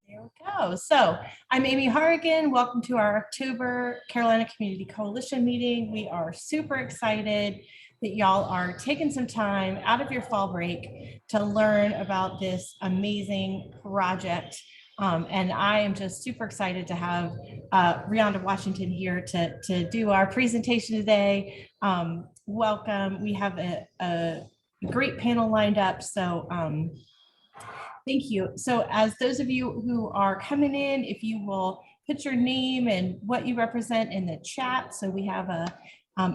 There we go. So I'm Amy Harrigan. Welcome to our October Carolina Community Coalition meeting. We are super excited that y'all are taking some time out of your fall break to learn about this amazing project. And I am just super excited to have Reonda Washington here to do our presentation today. Welcome. We have a great panel lined up. So thank you. So as those of you who are coming in, if you will put your name and what you represent in the chat, so we have a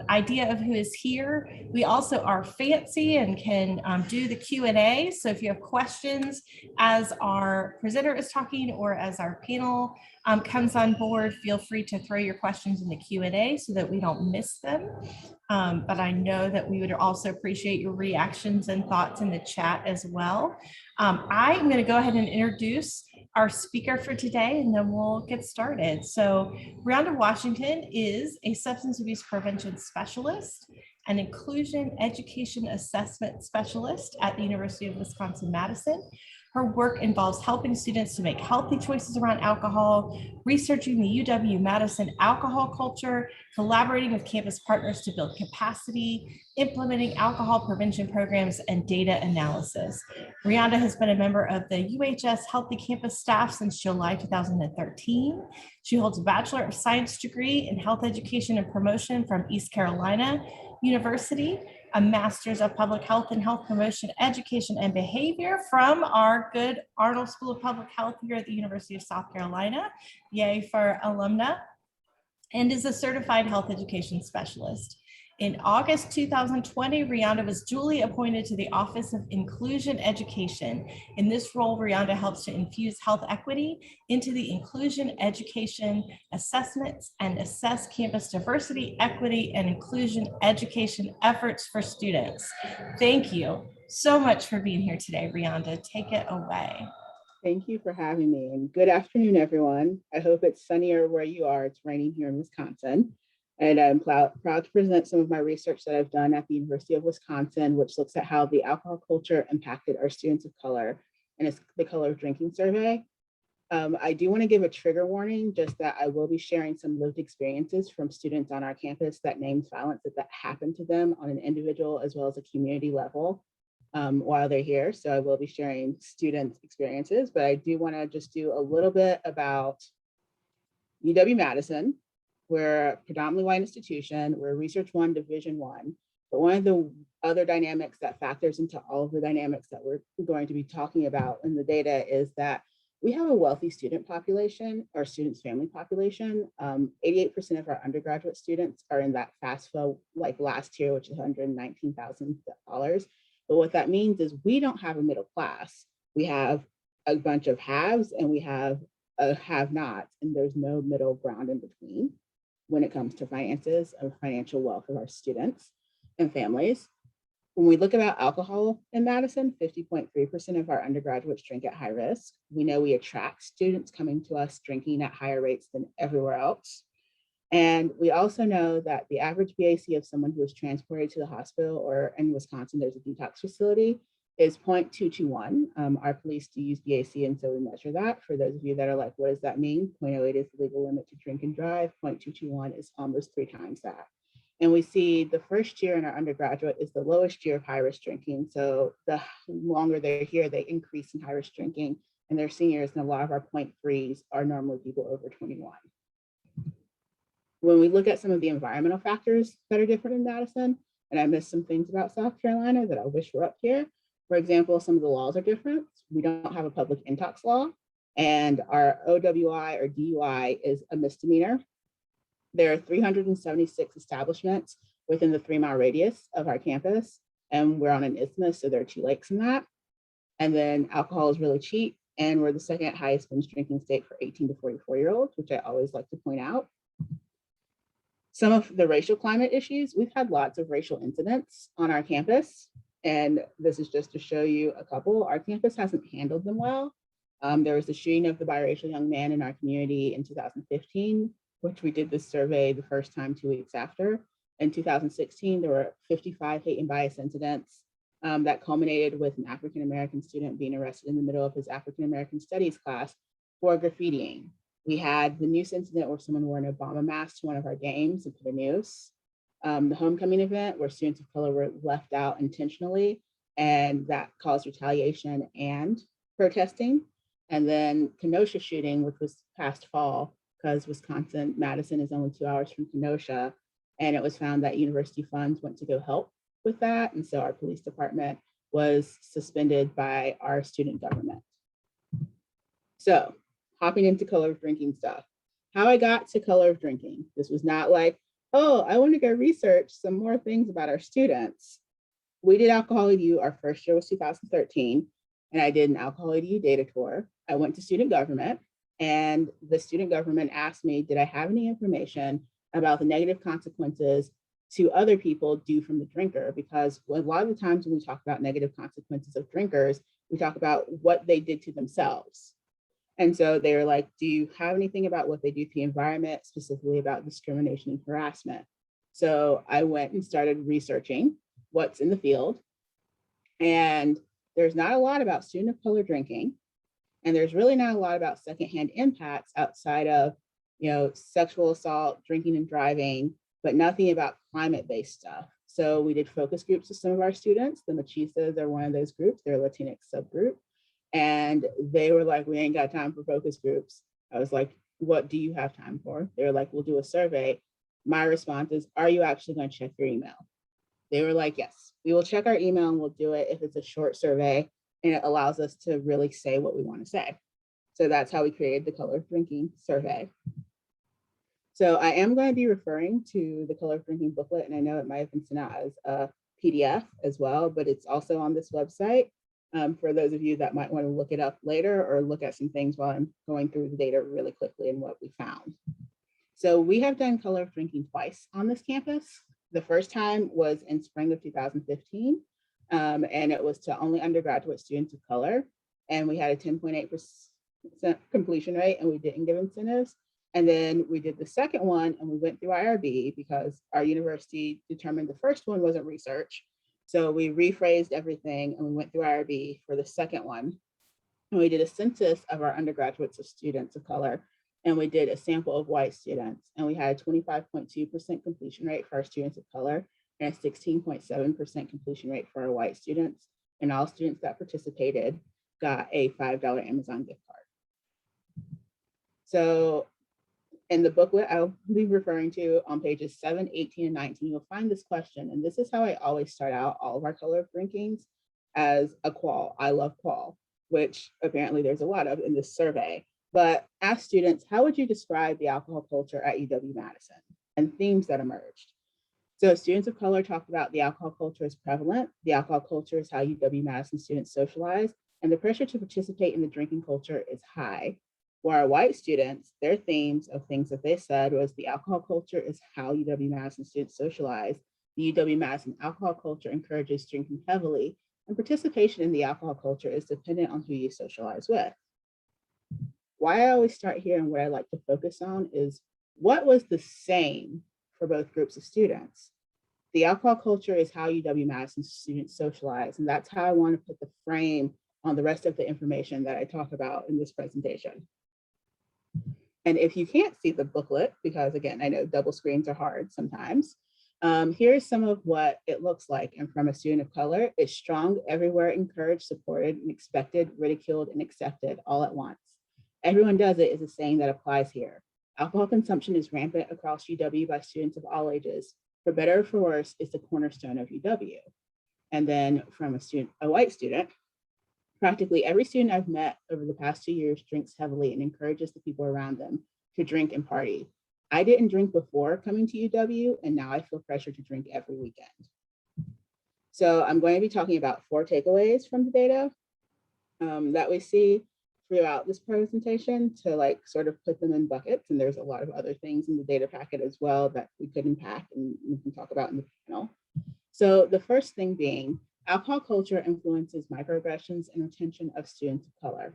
idea of who is here. We also are fancy and can do the Q&A. So if you have questions as our presenter is talking or as our panel comes on board, feel free to throw your questions in the Q&A so that we don't miss them. But I know that we would also appreciate your reactions and thoughts in the chat as well. I'm going to go ahead and introduce our speaker for today, and then we'll get started. So Reonda Washington is a substance abuse prevention specialist, an inclusion education assessment specialist at the University of Wisconsin-Madison. Her work involves helping students to make healthy choices around alcohol, researching the UW-Madison alcohol culture, collaborating with campus partners to build capacity, implementing alcohol prevention programs, and data analysis. Reonda has been a member of the UHS Healthy Campus staff since July 2013. She holds a Bachelor of Science degree in Health Education and Promotion from East Carolina University, a Master's of Public Health and Health Promotion, Education, and Behavior from our good Arnold School of Public Health here at the University of South Carolina. Yay for alumna. And is a certified health education specialist. In August 2020, Reonda was duly appointed to the Office of Inclusion Education. In this role, Reonda helps to infuse health equity into the inclusion education assessments and assess campus diversity, equity, and inclusion education efforts for students. Thank you so much for being here today, Reonda. Take it away. Thank you for having me, and good afternoon, everyone. I hope it's sunnier where you are. It's raining here in Wisconsin. And I'm proud to present some of my research that I've done at the University of Wisconsin, which looks at how the alcohol culture impacted our students of color, and it's the Color of Drinking survey. I do want to give a trigger warning, just that I will be sharing some lived experiences from students on our campus that names violence that happened to them on an individual as well as a community level while they're here. So I will be sharing students' experiences, but I do want to just do a little bit about UW-Madison. We're a predominantly white institution. We're Research 1, Division 1. But one of the other dynamics that factors into all of the dynamics that we're going to be talking about in the data is that we have a wealthy student population, or students' family population. 88% of our undergraduate students are in that FAFSA, like last year, which is $119,000. But what that means is we don't have a middle class. We have a bunch of haves and we have a have-nots, and there's no middle ground in between when it comes to finances and financial wealth of our students and families. When we look about alcohol in Madison, 50.3% of our undergraduates drink at high risk. We know we attract students coming to us drinking at higher rates than everywhere else. And we also know that the average BAC of someone who is transported to the hospital, or in Wisconsin, there's a detox facility, is 0.221. Our police do use BAC, and so we measure that. For those of you that are like, what does that mean? 0.08 is the legal limit to drink and drive. 0.221 is almost 3 times that. And we see the first year in our undergraduate is the lowest year of high risk drinking. So the longer they're here, they increase in high risk drinking, and they're seniors, and a lot of our 0.3s are normally people over 21. When we look at some of the environmental factors that are different in Madison, and I missed some things about South Carolina that I wish were up here. For example, some of the laws are different. We don't have a public intox law, and our OWI or DUI is a misdemeanor. There are 376 establishments within the 3-mile radius of our campus, and we're on an isthmus, so there are 2 lakes in that. And then alcohol is really cheap, and we're the second highest binge drinking state for 18 to 44-year-olds, which I always like to point out. Some of the racial climate issues, we've had lots of racial incidents on our campus. And this is just to show you a couple. Our campus hasn't handled them well. There was the shooting of the biracial young man in our community in 2015, which we did this survey the first time 2 weeks after. In 2016, there were 55 hate and bias incidents that culminated with an African-American student being arrested in the middle of his African-American studies class for graffitiing. We had the noose incident where someone wore an Obama mask to one of our games and put a noose. The homecoming event where students of color were left out intentionally, and that caused retaliation and protesting. And then Kenosha shooting, which was past fall, because Wisconsin-Madison is only 2 hours from Kenosha. And it was found that university funds went to go help with that. And so our police department was suspended by our student government. So hopping into color of drinking stuff. How I got to color of drinking. This was not like, oh, I want to go research some more things about our students. We did Alcohol EDU, our first year was 2013, and I did an Alcohol EDU data tour. I went to student government, and the student government asked me, did I have any information about the negative consequences to other people due from the drinker? Because a lot of the times when we talk about negative consequences of drinkers, we talk about what they did to themselves. And so they were like, do you have anything about what they do to the environment, specifically about discrimination and harassment? So I went and started researching what's in the field. And there's not a lot about student of color drinking. And there's really not a lot about secondhand impacts outside of, sexual assault, drinking and driving, but nothing about climate-based stuff. So we did focus groups with some of our students. The Machistas are one of those groups. They're a Latinx subgroup. And they were like, we ain't got time for focus groups. I was like, what do you have time for? They were like, we'll do a survey. My response is, are you actually going to check your email? They were like, yes, we will check our email and we'll do it if it's a short survey and it allows us to really say what we want to say. So that's how we created the Color of Drinking survey. So I am going to be referring to the Color of Drinking booklet, and I know it might have been sent out as a PDF as well, but it's also on this website. For those of you that might want to look it up later or look at some things while I'm going through the data really quickly and what we found. So we have done Color of Drinking twice on this campus. The first time was in spring of 2015, and it was to only undergraduate students of color. And we had a 10.8% completion rate, and we didn't give incentives. And then we did the second one, and we went through IRB because our university determined the first one wasn't research. So we rephrased everything and we went through IRB for the second one. And we did a census of our undergraduates of students of color. And we did a sample of white students. And we had a 25.2% completion rate for our students of color and a 16.7% completion rate for our white students. And all students that participated got a $5 Amazon gift card. So in the booklet I'll be referring to on pages 7, 18, and 19, you'll find this question. And this is how I always start out all of our Color of Drinkings, as a qual. I love qual, which apparently there's a lot of in this survey. But ask students, how would you describe the alcohol culture at UW-Madison and themes that emerged? So students of color talked about the alcohol culture is prevalent. The alcohol culture is how UW-Madison students socialize, and the pressure to participate in the drinking culture is high. For our white students, their themes of things that they said was the alcohol culture is how UW-Madison students socialize. The UW-Madison alcohol culture encourages drinking heavily, and participation in the alcohol culture is dependent on who you socialize with. Why I always start here and what I like to focus on is what was the same for both groups of students. The alcohol culture is how UW-Madison students socialize, and that's how I want to put the frame on the rest of the information that I talk about in this presentation. And if you can't see the booklet, because again, I know double screens are hard sometimes, here's some of what it looks like. And from a student of color, it's strong, everywhere, encouraged, supported, and expected, ridiculed, and accepted all at once. Everyone does it is a saying that applies here. Alcohol consumption is rampant across UW by students of all ages. For better or for worse, it's the cornerstone of UW. And then from a white student, practically every student I've met over the past 2 years drinks heavily and encourages the people around them to drink and party. I didn't drink before coming to UW, and now I feel pressure to drink every weekend. So I'm going to be talking about 4 takeaways from the data that we see throughout this presentation to sort of put them in buckets. And there's a lot of other things in the data packet as well that we could unpack and we can talk about in the panel. So the first thing being, alcohol culture influences microaggressions and retention of students of color.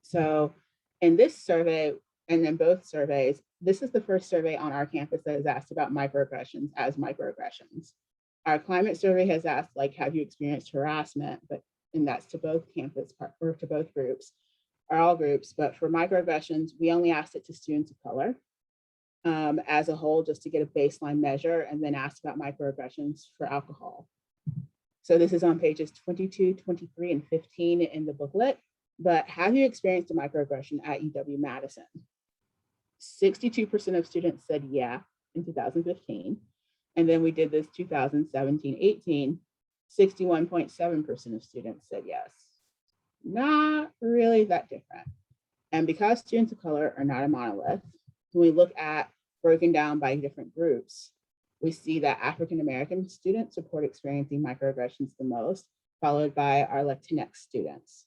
So in this survey, and in both surveys, this is the first survey on our campus that has asked about microaggressions as microaggressions. Our climate survey has asked, have you experienced harassment? And that's to both campus or to both groups. or all groups, but for microaggressions, we only asked it to students of color as a whole, just to get a baseline measure, and then asked about microaggressions for alcohol. So this is on pages 22, 23, and 15 in the booklet. But have you experienced a microaggression at UW-Madison? 62% of students said yeah in 2015. And then we did this 2017-18, 61.7% of students said yes. Not really that different. And because students of color are not a monolith, when we look at broken down by different groups, we see that African-American students report experiencing microaggressions the most, followed by our Latinx students.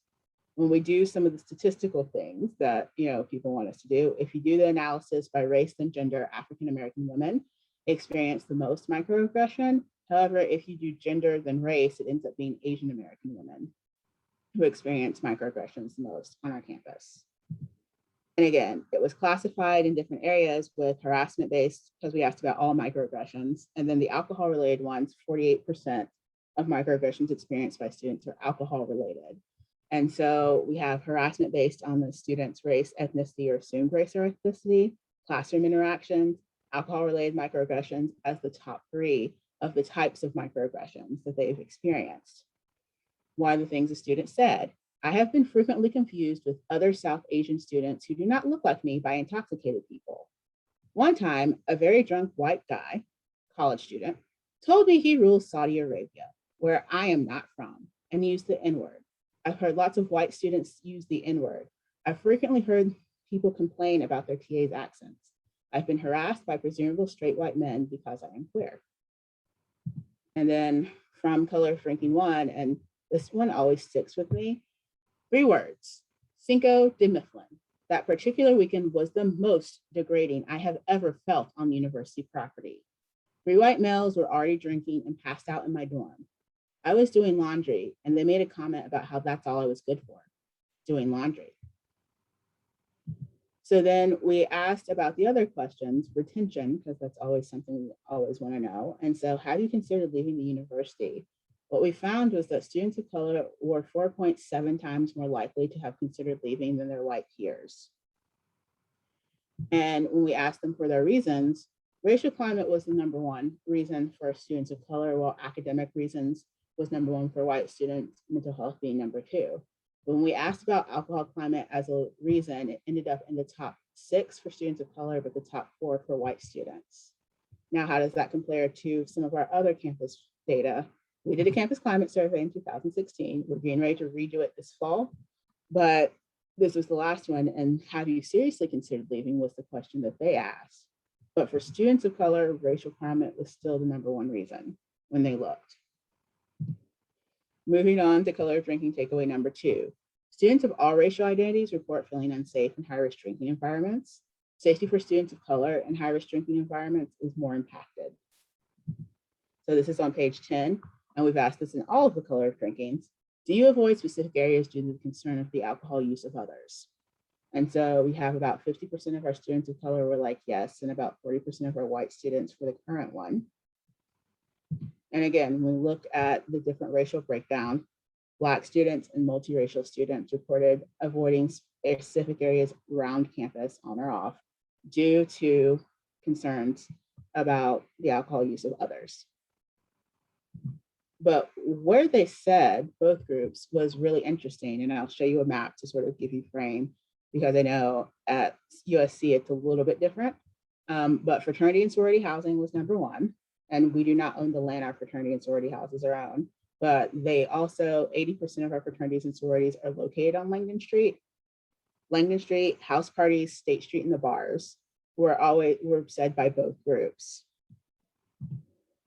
When we do some of the statistical things that people want us to do, if you do the analysis by race and gender, African-American women experience the most microaggression. However, if you do gender then race, it ends up being Asian American women who experience microaggressions the most on our campus. And again, it was classified in different areas with harassment-based, because we asked about all microaggressions, and then the alcohol-related ones, 48% of microaggressions experienced by students are alcohol-related. And so we have harassment based on the student's race, ethnicity, or assumed race or ethnicity, classroom interactions, alcohol-related microaggressions as the top 3 of the types of microaggressions that they've experienced. One of the things the student said, I have been frequently confused with other South Asian students who do not look like me by intoxicated people. One time, a very drunk white guy, college student, told me he rules Saudi Arabia, where I am not from, and used the N-word. I've heard lots of white students use the N-word. I've frequently heard people complain about their TA's accents. I've been harassed by presumable straight white men because I am queer. And then from Color Drinking 1, and this one always sticks with me, 3 words, Cinco de Mifflin. That particular weekend was the most degrading I have ever felt on university property. 3 white males were already drinking and passed out in my dorm. I was doing laundry and they made a comment about how that's all I was good for, doing laundry. So then we asked about the other questions, retention, because that's always something we always want to know. And so have you considered leaving the university? What we found was that students of color were 4.7 times more likely to have considered leaving than their white peers. And when we asked them for their reasons, racial climate was the #1 reason for students of color, while academic reasons was #1 for white students, mental health being #2. When we asked about alcohol climate as a reason, it ended up in the top 6 for students of color, but the top 4 for white students. Now, how does that compare to some of our other campus data? We did a campus climate survey in 2016. We're getting ready to redo it this fall, but this was the last one. And have you seriously considered leaving was the question that they asked. But for students of color, racial climate was still the #1 reason when they looked. Moving on to color drinking takeaway #2. Students of all racial identities report feeling unsafe in high-risk drinking environments. Safety for students of color in high-risk drinking environments is more impacted. So this is on page 10, and we've asked this in all of the color of drinkings. Do you avoid specific areas due to the concern of the alcohol use of others? And so we have about 50% of our students of color were like yes, and about 40% of our white students for the current one. And again, when we look at the different racial breakdown, Black students and multiracial students reported avoiding specific areas around campus on or off due to concerns about the alcohol use of others. But where they said both groups was really interesting, and I'll show you a map to sort of give you frame, because I know at USC it's a little bit different. But fraternity and sorority housing was #1, and we do not own the land our fraternity and sorority houses are on. But they also, 80% of our fraternities and sororities are located on Langdon Street. Langdon Street, house parties, State Street, and the bars were said by both groups.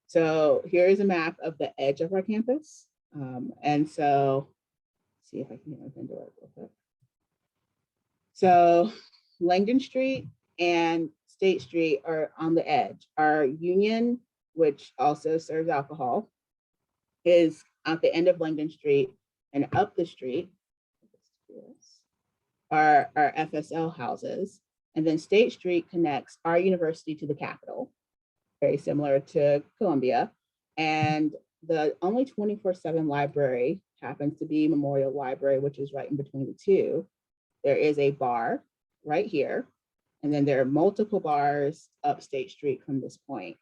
So here is a map of the edge of our campus. And so, let's see if I can get my pen to work real quick. So Langdon Street and State Street are on the edge. Our Union, which also serves alcohol, is at the end of Langdon Street, and up the street are our FSL houses. And then State Street connects our university to the Capitol, very similar to Columbia. And the only 24/7 library happens to be Memorial Library, which is right in between the two. there is a bar right here, and then there are multiple bars up State Street from this point.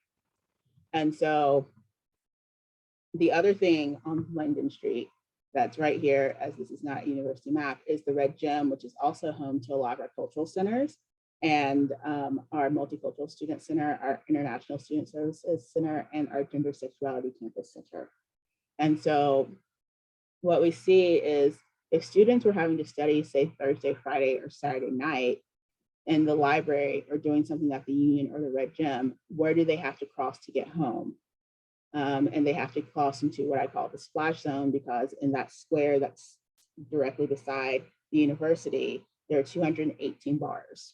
And so the other thing on Langdon Street that's right here, as this is not a university map, is the Red Gym, which is also home to a lot of our cultural centers and our multicultural student center, our international student services center, and our gender sexuality campus center. And so what we see is if students were having to study, say Thursday, Friday, or Saturday night in the library or doing something at the Union or the Red Gym, where do they have to cross to get home? And they have to cross into what I call the splash zone, because in that square that's directly beside the university, there are 218 bars.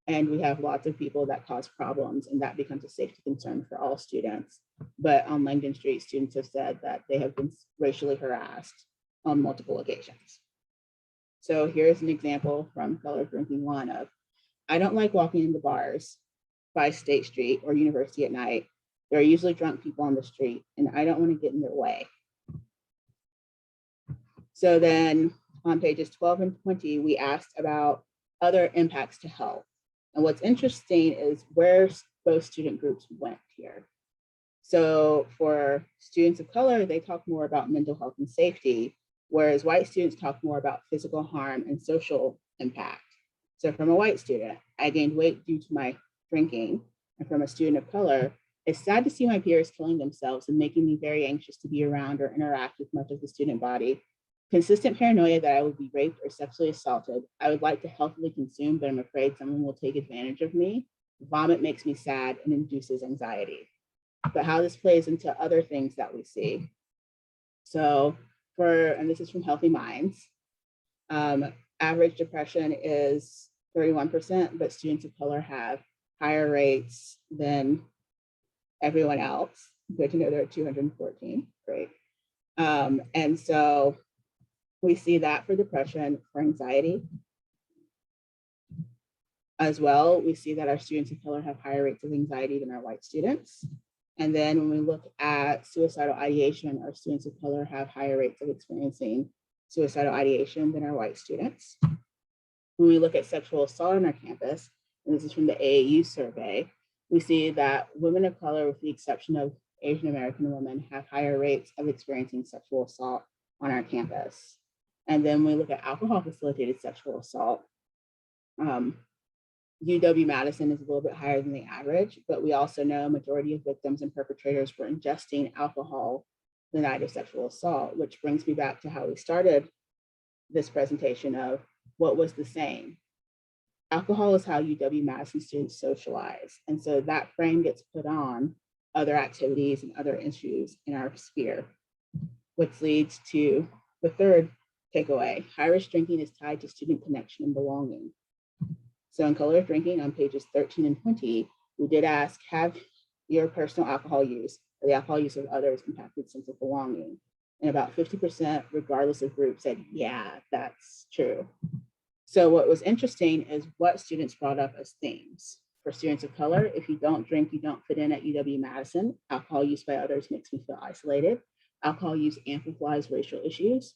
And we have lots of people that cause problems, and that becomes a safety concern for all students. But on Langdon Street, students have said that they have been racially harassed on multiple occasions. So here's an example from Color Drinking One of, I don't like walking in the bars by State Street or University at night. There are usually drunk people on the street, and I don't want to get in their way. So then on pages 12 and 20, we asked about other impacts to health. And what's interesting is where both student groups went here. So for students of color, they talk more about mental health and safety, whereas white students talk more about physical harm and social impact. So from a white student, I gained weight due to my drinking. And from a student of color, it's sad to see my peers killing themselves and making me very anxious to be around or interact with much of the student body. Consistent paranoia that I would be raped or sexually assaulted. I would like to healthily consume, but I'm afraid someone will take advantage of me. Vomit makes me sad and induces anxiety. But how this plays into other things that we see. So and this is from Healthy Minds, average depression is 31%, but students of color have higher rates than everyone else. Good to know there are 214, great. And so we see that for depression, for anxiety. As well, we see that our students of color have higher rates of anxiety than our white students. And then when we look at suicidal ideation, our students of color have higher rates of experiencing suicidal ideation than our white students. When we look at sexual assault on our campus, and this is from the AAU survey, we see that women of color, with the exception of Asian American women, have higher rates of experiencing sexual assault on our campus. And then when we look at alcohol-facilitated sexual assault, UW-Madison is a little bit higher than the average, but we also know a majority of victims and perpetrators were ingesting alcohol the night of sexual assault, which brings me back to how we started this presentation of what was the same. Alcohol is how UW-Madison students socialize. And so that frame gets put on other activities and other issues in our sphere, which leads to the third takeaway. High-risk drinking is tied to student connection and belonging. So in Color of Drinking on pages 13 and 20, we did ask, have your personal alcohol use or the alcohol use of others impacted sense of belonging? And about 50%, regardless of group, said, yeah, that's true. So what was interesting is what students brought up as themes. For students of color, if you don't drink, you don't fit in at UW-Madison. Alcohol use by others makes me feel isolated. Alcohol use amplifies racial issues.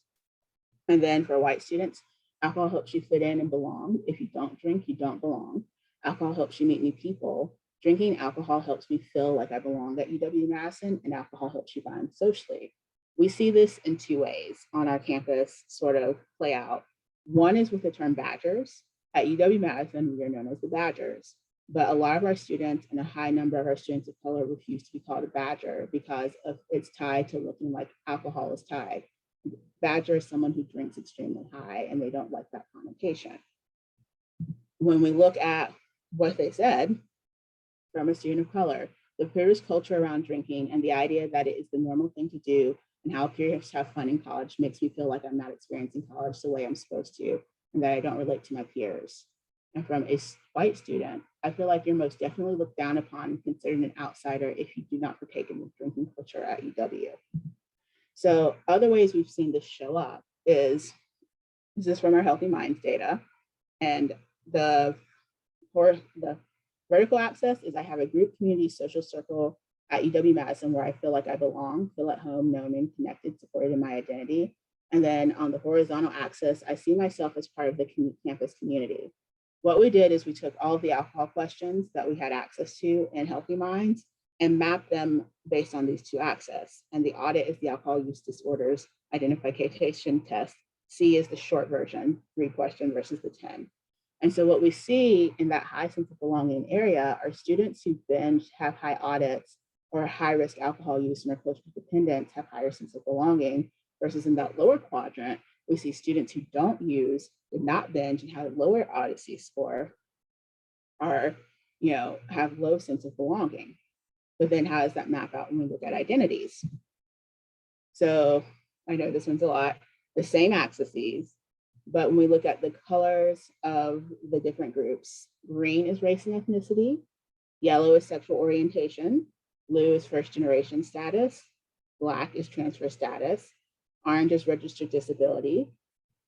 And then for white students, alcohol helps you fit in and belong. If you don't drink, you don't belong. Alcohol helps you meet new people. Drinking alcohol helps me feel like I belong at UW-Madison, and alcohol helps you bond socially. We see this in two ways on our campus sort of play out. One is with the term badgers. At UW-Madison, we are known as the Badgers, but a lot of our students and a high number of our students of color refuse to be called a badger because of it's tied to looking like alcohol is tied. Badger is someone who drinks extremely high, and they don't like that connotation. When we look at what they said from a student of color, the privileged culture around drinking and the idea that it is the normal thing to do and how peers have fun in college makes me feel like I'm not experiencing college the way I'm supposed to, and that I don't relate to my peers. And from a white student, I feel like you're most definitely looked down upon and considered an outsider if you do not partake in the drinking culture at UW. So other ways we've seen this show up is this from our Healthy Minds data. And for the vertical access is I have a group community social circle at UW-Madison where I feel like I belong, feel at home, known and connected, supported in my identity. And then on the horizontal axis, I see myself as part of the campus community. What we did is we took all of the alcohol questions that we had access to in Healthy Minds and mapped them based on these two axes. And the audit is the alcohol use disorders identification test. C is the short version, 3 question versus the 10. And so what we see in that high sense of belonging area are students who binge, have high audits, or high risk alcohol use and are close to dependence have higher sense of belonging, versus in that lower quadrant, we see students who don't use, did not binge, and have a lower Odyssey score are, have low sense of belonging. But then how does that map out when we look at identities? So I know this one's a lot, the same axes, but when we look at the colors of the different groups, green is race and ethnicity, yellow is sexual orientation, blue is first generation status, black is transfer status, orange is registered disability,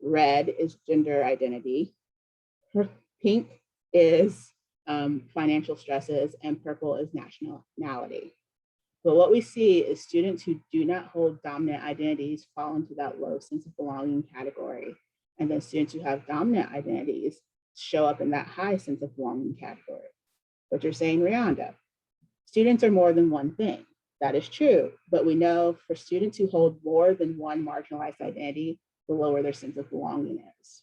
red is gender identity, pink is financial stresses, and purple is nationality. But what we see is students who do not hold dominant identities fall into that low sense of belonging category. And then students who have dominant identities show up in that high sense of belonging category. What you're saying, Reonda, students are more than one thing. That is true, but we know for students who hold more than one marginalized identity, the lower their sense of belonging is,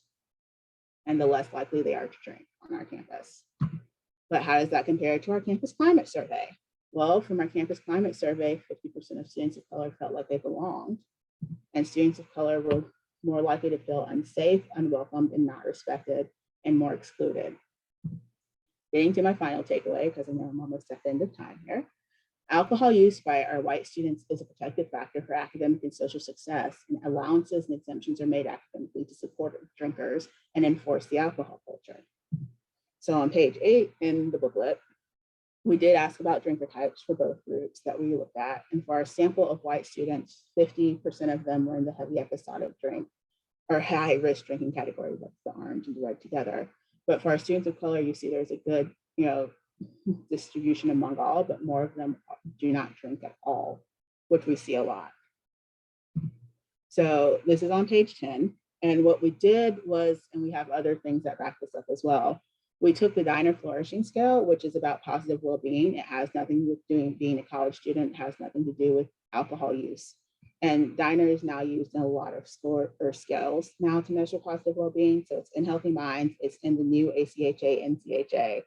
and the less likely they are to drink on our campus. But how does that compare to our campus climate survey? Well, from our campus climate survey, 50% of students of color felt like they belonged, and students of color were more likely to feel unsafe, unwelcomed, and not respected, and more excluded. Getting to my final takeaway, because I know I'm almost at the end of time here. Alcohol use by our white students is a protective factor for academic and social success, and allowances and exemptions are made academically to support drinkers and enforce the alcohol culture. So on page 8 in the booklet, we did ask about drinker types for both groups that we looked at. And for our sample of white students, 50% of them were in the heavy episodic drink or high risk drinking category, that's the orange and the red together. But for our students of color, you see there's a good, distribution among all, but more of them do not drink at all, which we see a lot. So this is on page 10. And what we did was, and we have other things that back this up as well, we took the Diner Flourishing Scale, which is about positive well-being. It has nothing to do with being a college student, it has nothing to do with alcohol use. And Diner is now used in a lot of scales now to measure positive well-being. So it's in Healthy Minds, it's in the new ACHA, NCHA.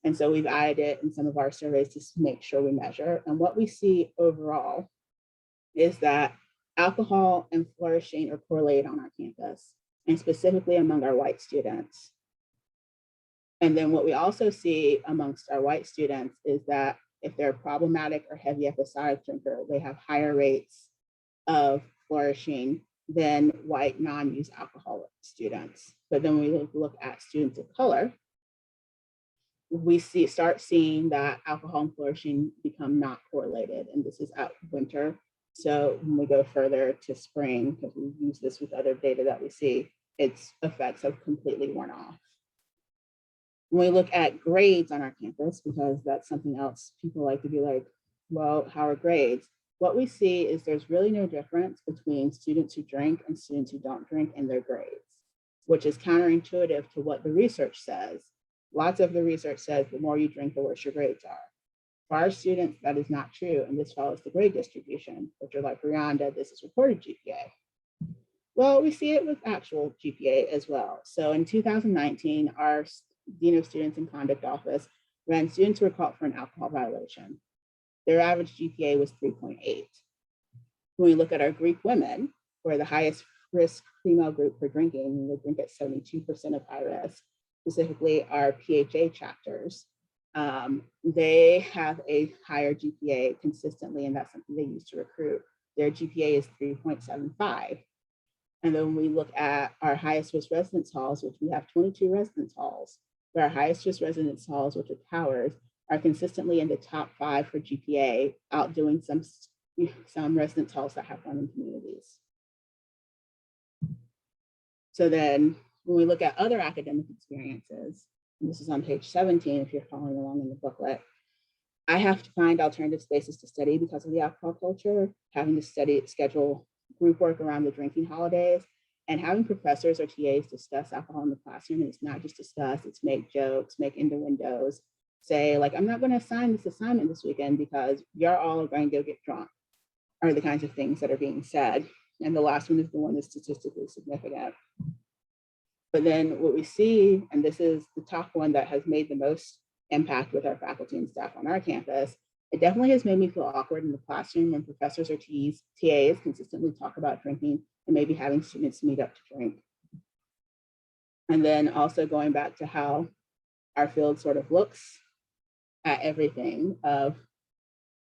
And so we've added it in some of our surveys to make sure we measure. And what we see overall is that alcohol and flourishing are correlated on our campus, and specifically among our white students. And then what we also see amongst our white students is that if they're problematic or heavy episodic drinker, they have higher rates of flourishing than white non-use alcoholic students. But then when we look at students of color, we start seeing that alcohol and flourishing become not correlated. And this is at winter. So when we go further to spring, because we use this with other data that we see, its effects have completely worn off. When we look at grades on our campus, because that's something else people like to be like, well, how are grades? What we see is there's really no difference between students who drink and students who don't drink in their grades, which is counterintuitive to what the research says. Lots of the research says the more you drink, the worse your grades are. For our students, that is not true, and this follows the grade distribution, which are like Reonda, this is reported GPA. Well, we see it with actual GPA as well. So in 2019, our Dean of Students and Conduct Office ran students who were caught for an alcohol violation. Their average GPA was 3.8. When we look at our Greek women, who are the highest risk female group for drinking, they drink at 72% of high risk, specifically our PHA chapters, they have a higher GPA consistently, and that's something they use to recruit. Their GPA is 3.75. And then when we look at our highest risk residence halls, which we have 22 residence halls, but our highest risk residence halls, which are towers, are consistently in the top 5 for GPA, outdoing some residence halls that have learning communities. So then when we look at other academic experiences, and this is on page 17, if you're following along in the booklet, I have to find alternative spaces to study because of the alcohol culture, having to schedule group work around the drinking holidays, and having professors or TAs discuss alcohol in the classroom. And it's not just discuss, it's make jokes, make innuendos, say like, I'm not going to assign this assignment this weekend because you're all going to go get drunk, are the kinds of things that are being said. And the last one is the one that's statistically significant. But then what we see, and this is the top one that has made the most impact with our faculty and staff on our campus, it definitely has made me feel awkward in the classroom when professors or TAs consistently talk about drinking and maybe having students meet up to drink. And then also going back to how our field sort of looks at everything of,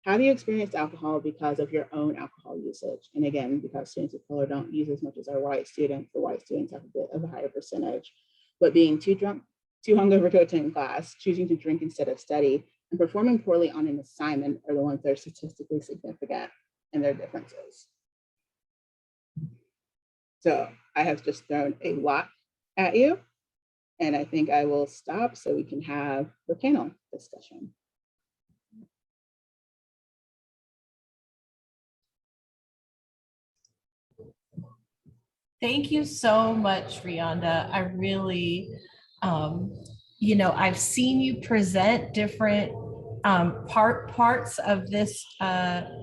have you experienced alcohol because of your own alcohol usage? And again, because students of color don't use as much as our white students, the white students have a bit of a higher percentage. But being too drunk, too hungover to attend class, choosing to drink instead of study, and performing poorly on an assignment are the ones that are statistically significant in their differences. So I have just thrown a lot at you, and I think I will stop so we can have the panel discussion. Thank you so much, Reonda. I really, I've seen you present different parts of this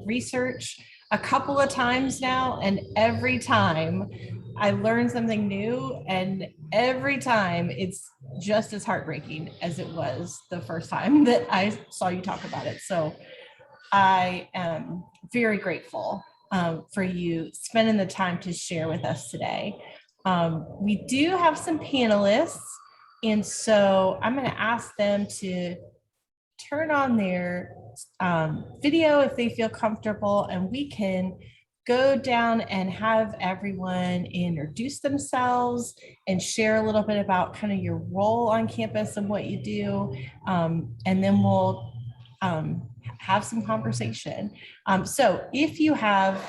research a couple of times now, and every time I learn something new, and every time it's just as heartbreaking as it was the first time that I saw you talk about it. So I am very grateful for you spending the time to share with us today. We do have some panelists, and so I'm going to ask them to turn on their video if they feel comfortable, and we can go down and have everyone introduce themselves and share a little bit about kind of your role on campus and what you do, and then we'll have some conversation. So if you have,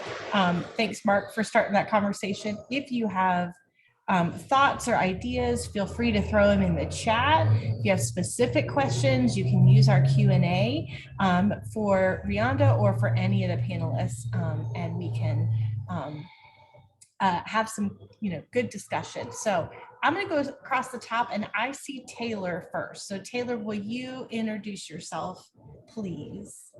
thanks Mark for starting that conversation. If you have thoughts or ideas, feel free to throw them in the chat. If you have specific questions, you can use our Q&A for Reonda or for any of the panelists, and we can have some good discussion. So I'm going to go across the top, and I see Taylor first. So Taylor, will you introduce yourself, please?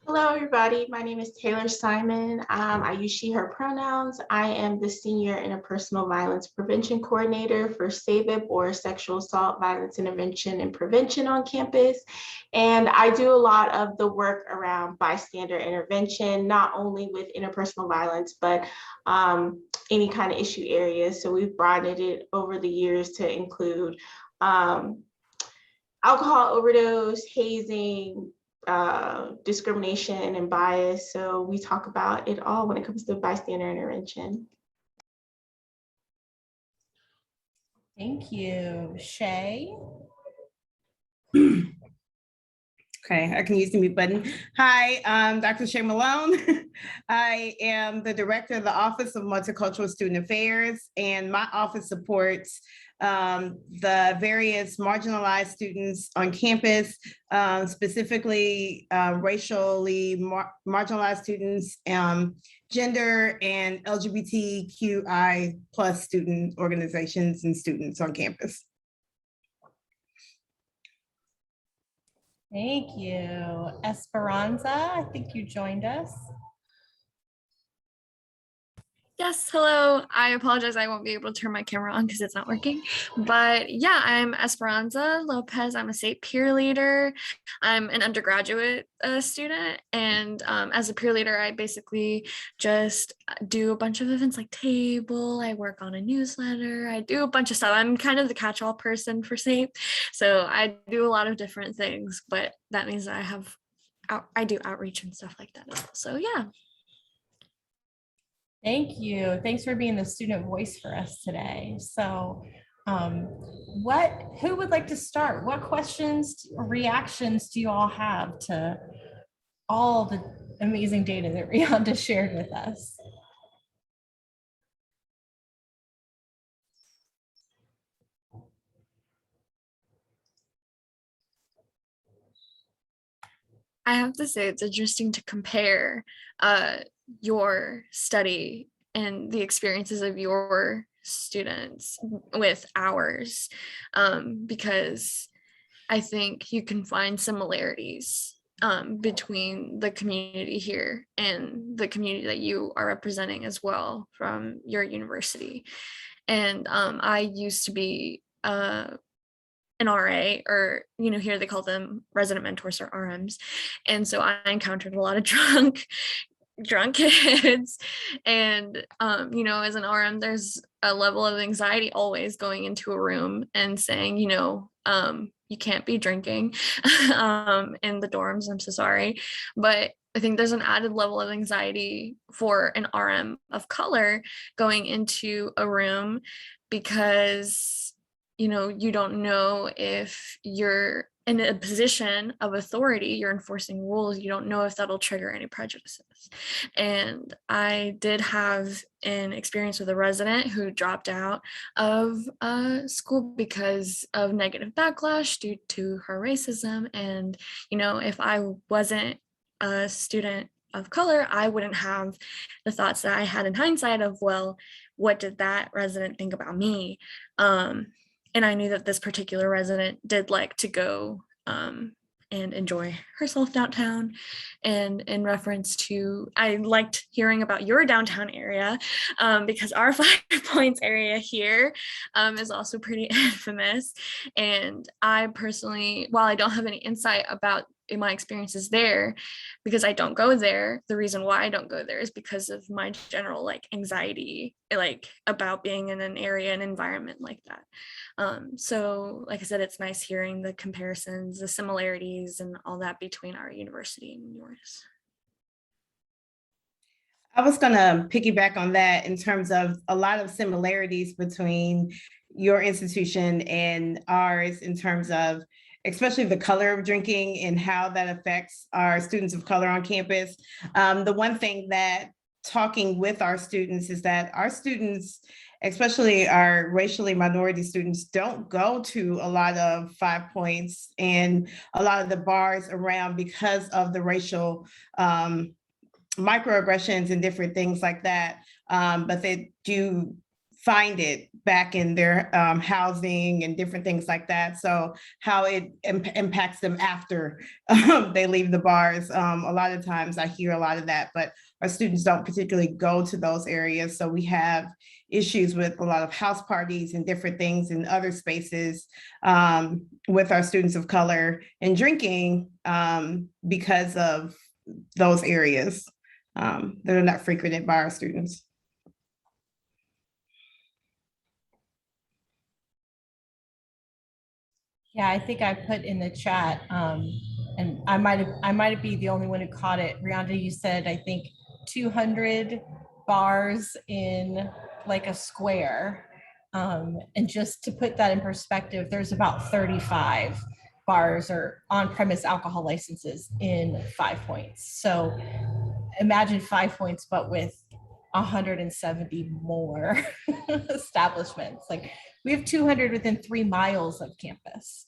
Hello, everybody. My name is Taylor Simon. I use she, her pronouns. I am the Senior Interpersonal Violence Prevention Coordinator for SAVIP, or Sexual Assault, Violence Intervention and Prevention on campus. And I do a lot of the work around bystander intervention, not only with interpersonal violence, but any kind of issue areas. So we've broadened it over the years to include alcohol overdose, hazing, discrimination and bias. So we talk about it all when it comes to bystander intervention. Thank you. Shay? Okay, I can use the mute button. Hi, I'm Dr. Shay Malone. I am the director of the Office of Multicultural Student Affairs, and my office supports the various marginalized students on campus, specifically racially marginalized students, gender and LGBTQI plus student organizations and students on campus. Thank you. Esperanza, I think you joined us. Yes, hello. I apologize. I won't be able to turn my camera on because it's not working. But yeah, I'm Esperanza Lopez. I'm a state peer leader. I'm an undergraduate student. And as a peer leader, I basically just do a bunch of events like table. I work on a newsletter. I do a bunch of stuff. I'm kind of the catch-all person for SAPE. So I do a lot of different things, but that means that I do outreach and stuff like that as well. So yeah. Thank you. Thanks for being the student voice for us today. So who would like to start? What questions or reactions do you all have to all the amazing data that Reonda shared with us? I have to say it's interesting to compare your study and the experiences of your students with ours, because I think you can find similarities between the community here and the community that you are representing as well from your university. And I used to be an RA, or here they call them resident mentors or RMs, and so I encountered a lot of drunk kids. And as an RM, there's a level of anxiety always going into a room and saying, you can't be drinking in the dorms, I'm so sorry. But I think there's an added level of anxiety for an RM of color going into a room, because you don't know if you're in a position of authority, you're enforcing rules, you don't know if that'll trigger any prejudices. And I did have an experience with a resident who dropped out of school because of negative backlash due to her racism. And, if I wasn't a student of color, I wouldn't have the thoughts that I had in hindsight of, well, what did that resident think about me? And I knew that this particular resident did like to go and enjoy herself downtown. And in reference to, I liked hearing about your downtown area, because our 5 Points area here is also pretty infamous. And I personally, while I don't have any insight about my experiences there, because I don't go there, the reason why I don't go there is because of my general anxiety about being in an area and environment like that. So like I said, it's nice hearing the comparisons, the similarities, and all that between our university and yours. I was going to piggyback on that in terms of a lot of similarities between your institution and ours, in terms of especially the color of drinking and how that affects our students of color on campus. The one thing that talking with our students is that our students, especially our racially minority students, don't go to a lot of 5 Points and a lot of the bars around because of the racial microaggressions and different things like that. But they do find it back in their housing and different things like that. So how it impacts them after they leave the bars. A lot of times I hear a lot of that, but our students don't particularly go to those areas. So we have issues with a lot of house parties and different things in other spaces with our students of color and drinking because of those areas that are not frequented by our students. Yeah, I think I put in the chat, and I might be the only one who caught it. Reonda, you said, I think 200 bars in a square. And just to put that in perspective, there's about 35 bars or on-premise alcohol licenses in 5 Points. So imagine 5 Points, but with 170 more establishments. We have 200 within 3 miles of campus.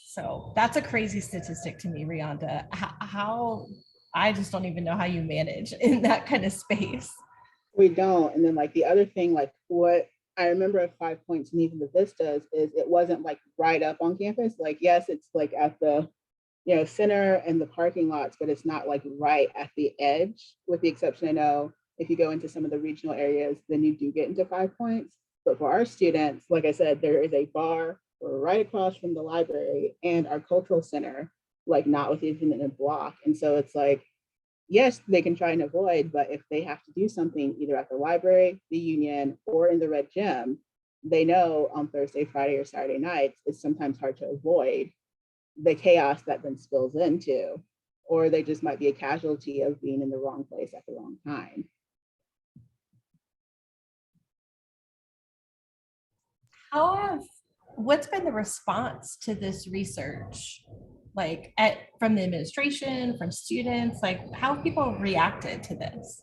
So that's a crazy statistic to me, Reonda. How I just don't even know how you manage in that kind of space. We don't. And then the other thing, what I remember at 5 Points and even the Vistas is it wasn't right up on campus. Yes, it's at the center and the parking lots, but it's not right at the edge, with the exception, I know if you go into some of the regional areas, then you do get into 5 Points. But for our students, like I said, there is a bar right across from the library and our cultural center, not within a block. And so it's yes, they can try and avoid, but if they have to do something either at the library, the union, or in the red gym, they know on Thursday, Friday, or Saturday nights, it's sometimes hard to avoid the chaos that then spills into, or they just might be a casualty of being in the wrong place at the wrong time. What's been the response to this research? From the administration, from students, how have people reacted to this?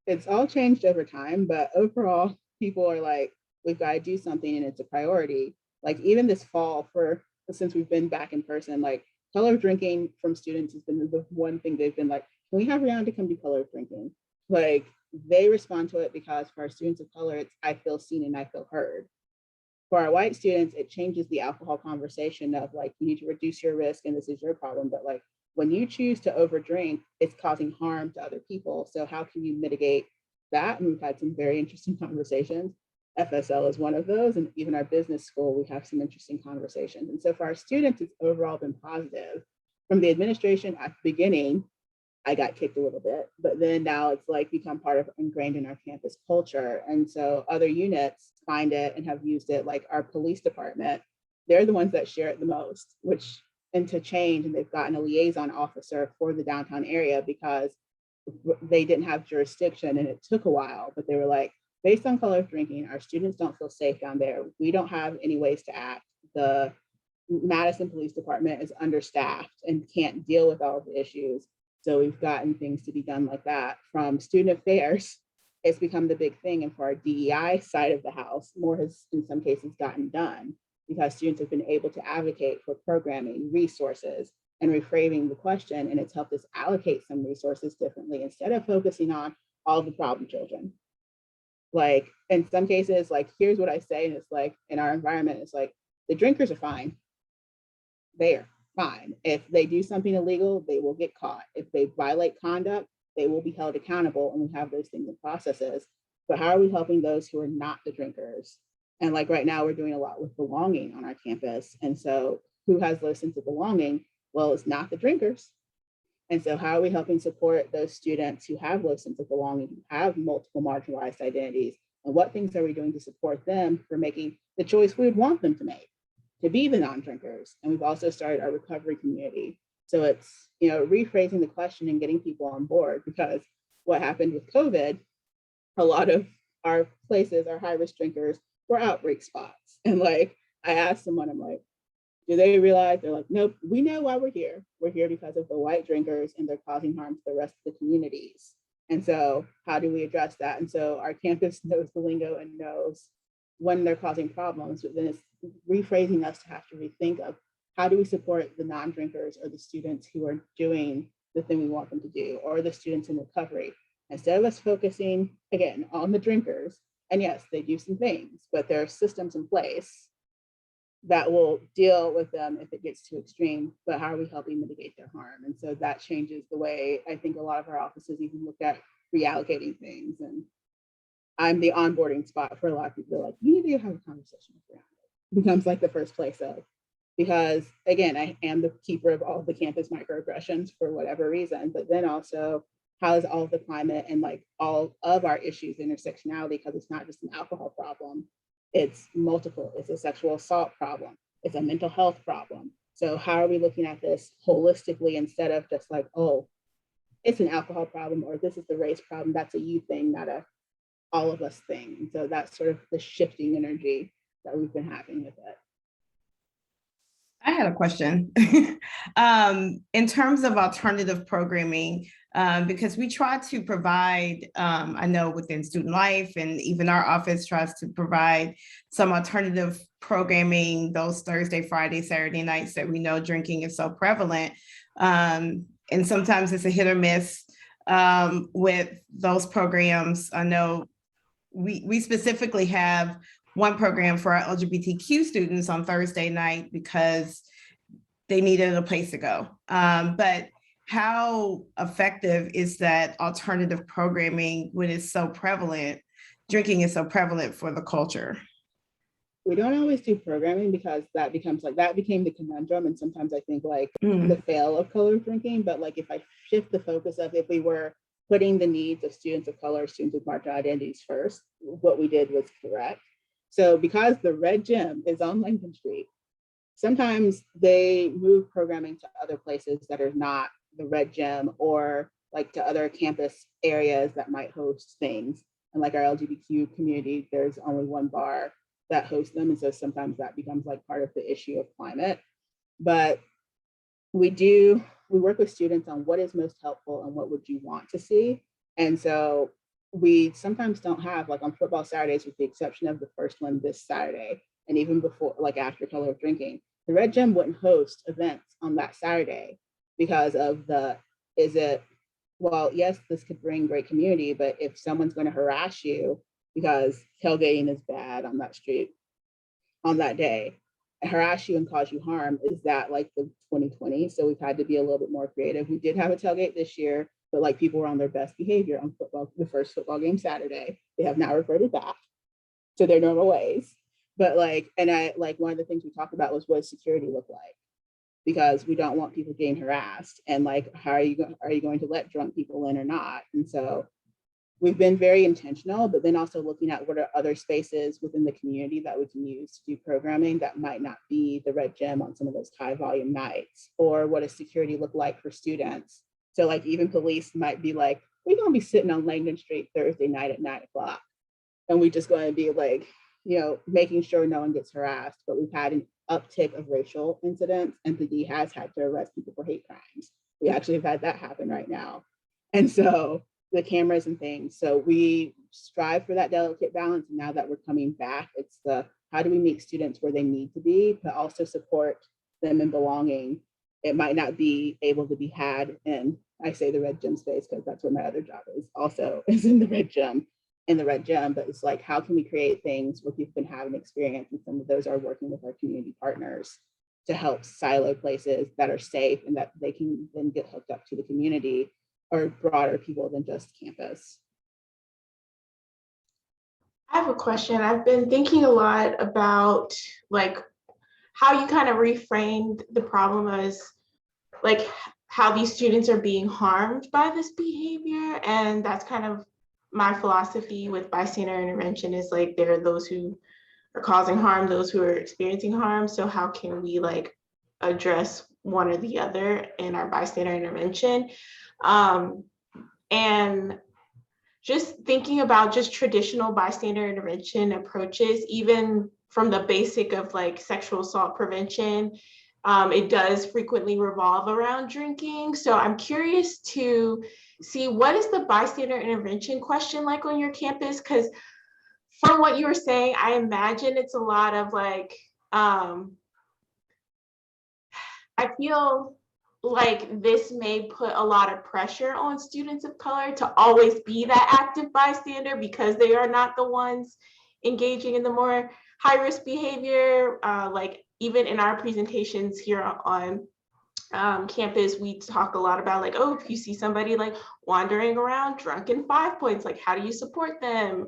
It's all changed over time, but overall, people are we've got to do something and it's a priority. Even this fall, since we've been back in person, color of drinking from students has been the one thing they've been like, can we have Reonda come do color of drinking? Like, they respond to it because for our students of color, it's I feel seen and I feel heard. For our white students, it changes the alcohol conversation of like, you need to reduce your risk and this is your problem. But like, when you choose to overdrink, it's causing harm to other people. So how can you mitigate that? And we've had some very interesting conversations. FSL is one of those. And even our business school, we have some interesting conversations. And so for our students, it's overall been positive. From the administration at the beginning, I got kicked a little bit, but then now it's like become part of ingrained in our campus culture. And so other units find it and have used it, like our police department, they're the ones that share it the most, which into change, and they've gotten a liaison officer for the downtown area because they didn't have jurisdiction and it took a while, but they were like, based on color of drinking, our students don't feel safe down there. We don't have any ways to act. The Madison Police Department is understaffed and can't deal with all of the issues. So we've gotten things to be done like that. From student affairs, it's become the big thing. And for our DEI side of the house, more has in some cases gotten done because students have been able to advocate for programming, resources, and reframing the question. And it's helped us allocate some resources differently instead of focusing on all the problem children. Like in some cases, like, here's what I say, and it's like, in our environment, it's like, the drinkers are fine. They're fine. If they do something illegal, they will get caught. If they violate conduct, they will be held accountable, and we have those things and processes. But how are we helping those who are not the drinkers? And like right now, we're doing a lot with belonging on our campus. And so who has low sense of belonging? Well, it's not the drinkers. And so how are we helping support those students who have low sense of belonging, who have multiple marginalized identities? And what things are we doing to support them for making the choice we would want them to make, to be the non-drinkers? And we've also started our recovery community. So it's, rephrasing the question and getting people on board, because what happened with COVID, a lot of our places, our high-risk drinkers, were outbreak spots. And like, I asked someone, I'm like, do they realize? They're like, nope, we know why we're here. We're here because of the white drinkers and they're causing harm to the rest of the communities. And so how do we address that? And so our campus knows the lingo and knows when they're causing problems, but then it's rephrasing us to have to rethink of how do we support the non-drinkers or the students who are doing the thing we want them to do, or the students in recovery. Instead of us focusing, again, on the drinkers, and yes, they do some things, but there are systems in place that will deal with them if it gets too extreme, but how are we helping mitigate their harm? And so that changes the way I think a lot of our offices even look at reallocating things. And I'm the onboarding spot for a lot of people. They're like, you need to have a conversation with Reonda. It becomes like the first place of, because again, I am the keeper of all of the campus microaggressions for whatever reason, but then also how is all of the climate and like all of our issues intersectionality, because it's not just an alcohol problem, it's multiple, it's a sexual assault problem, it's a mental health problem. So how are we looking at this holistically instead of just like, oh, it's an alcohol problem, or this is the race problem, that's a you thing, not a all of us thing. And so that's sort of the shifting energy that we've been having with it. I had a question. In terms of alternative programming, because we try to provide, I know within student life and even our office tries to provide some alternative programming those Thursday, Friday, Saturday nights that we know drinking is so prevalent. And sometimes it's a hit or miss with those programs. I know we specifically have one program for our LGBTQ students on Thursday night because they needed a place to go. But how effective is that alternative programming when it's so prevalent, drinking is so prevalent for the culture? We don't always do programming because that becomes like, that became the conundrum. And sometimes I think like the fail of color drinking, but like if I shift the focus of, if we were putting the needs of students of color, students with marginal identities first, what we did was correct. So because the Red Gym is on Lincoln Street, sometimes they move programming to other places that are not the Red Gym, or like to other campus areas that might host things. And like our LGBTQ community, there's only one bar that hosts them. And so sometimes that becomes like part of the issue of climate. But we work with students on what is most helpful and what would you want to see. And so we sometimes don't have, like on football Saturdays, with the exception of the first one this Saturday, and even before, like after color of drinking, the Red Gym wouldn't host events on that Saturday because of well, yes, this could bring great community, but if someone's going to harass you because tailgating is bad on that street on that day, harass you and cause you harm, is that like the 2020? So we've had to be a little bit more creative. We did have a tailgate this year, but like people were on their best behavior on football, the first football game Saturday. They have now reverted back to their normal ways. But like, and I like one of the things we talked about was what does security look like? Because we don't want people getting harassed, and like, how are you going to let drunk people in or not? And so we've been very intentional, but then also looking at what are other spaces within the community that we can use to do programming that might not be the Red Gym on some of those high volume nights, or what does security look like for students? So like even police might be like, we're gonna be sitting on Langdon Street Thursday night at 9 o'clock. And we're just going to be like, making sure no one gets harassed. But we've had an uptick of racial incidents, and PD has had to arrest people for hate crimes. We actually have had that happen right now. And so the cameras and things. So we strive for that delicate balance. And now that we're coming back, it's how do we meet students where they need to be, but also support them in belonging. It might not be able to be had in, I say the Red Gym space because that's where my other job is in the Red Gym. But it's like, how can we create things where people can have an experience? And some of those are working with our community partners to help silo places that are safe and that they can then get hooked up to the community or broader people than just campus. I have a question. I've been thinking a lot about like how you kind of reframed the problem as like how these students are being harmed by this behavior. And that's kind of my philosophy with bystander intervention, is like there are those who are causing harm, those who are experiencing harm. So how can we like address one or the other in our bystander intervention? And just thinking about just traditional bystander intervention approaches, even from the basic of like sexual assault prevention, it does frequently revolve around drinking. So I'm curious to see, what is the bystander intervention question like on your campus? Because from what you were saying, I imagine it's a lot of like, I feel like this may put a lot of pressure on students of color to always be that active bystander because they are not the ones engaging in the more high-risk behavior. Like even in our presentations here on campus, we talk a lot about like, oh, if you see somebody like wandering around drunk in 5 Points, like how do you support them?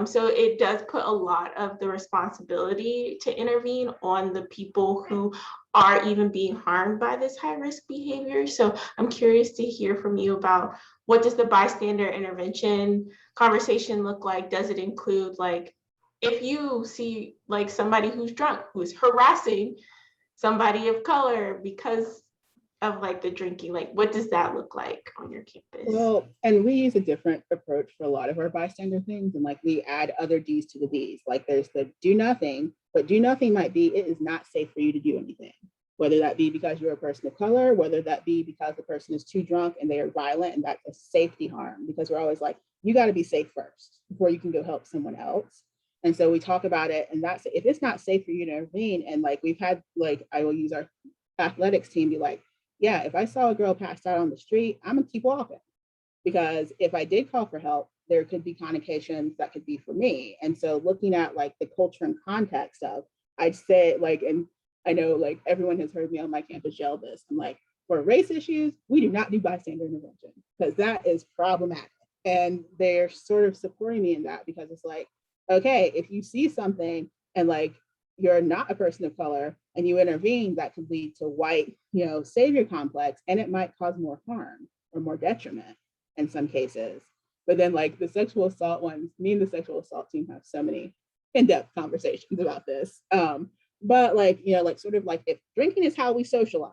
So it does put a lot of the responsibility to intervene on the people who are even being harmed by this high risk behavior. So I'm curious to hear from you about, what does the bystander intervention conversation look like? Does it include like, if you see like somebody who's drunk, who's harassing somebody of color because of like the drinking, like what does that look like on your campus? Well, and we use a different approach for a lot of our bystander things, and like we add other D's to the D's. Like there's the do nothing, but do nothing might be, it is not safe for you to do anything, whether that be because you're a person of color, whether that be because the person is too drunk and they are violent, and that's a safety harm, because we're always like, you got to be safe first before you can go help someone else. And so we talk about it, and that's, if it's not safe for you to intervene, and like we've had, like I will use our athletics team be like, yeah, if I saw a girl passed out on the street, I'm gonna keep walking, because if I did call for help, there could be connotations that could be for me. And so looking at like the culture and context of, I'd say like, and I know like everyone has heard me on my campus yell this, I'm like, for race issues, we do not do bystander intervention because that is problematic. And they're sort of supporting me in that, because it's like, okay, if you see something and like you're not a person of color and you intervene, that could lead to white, savior complex, and it might cause more harm or more detriment in some cases. But then like the sexual assault ones, me and the sexual assault team have so many in-depth conversations about this. But like, like sort of like, if drinking is how we socialize,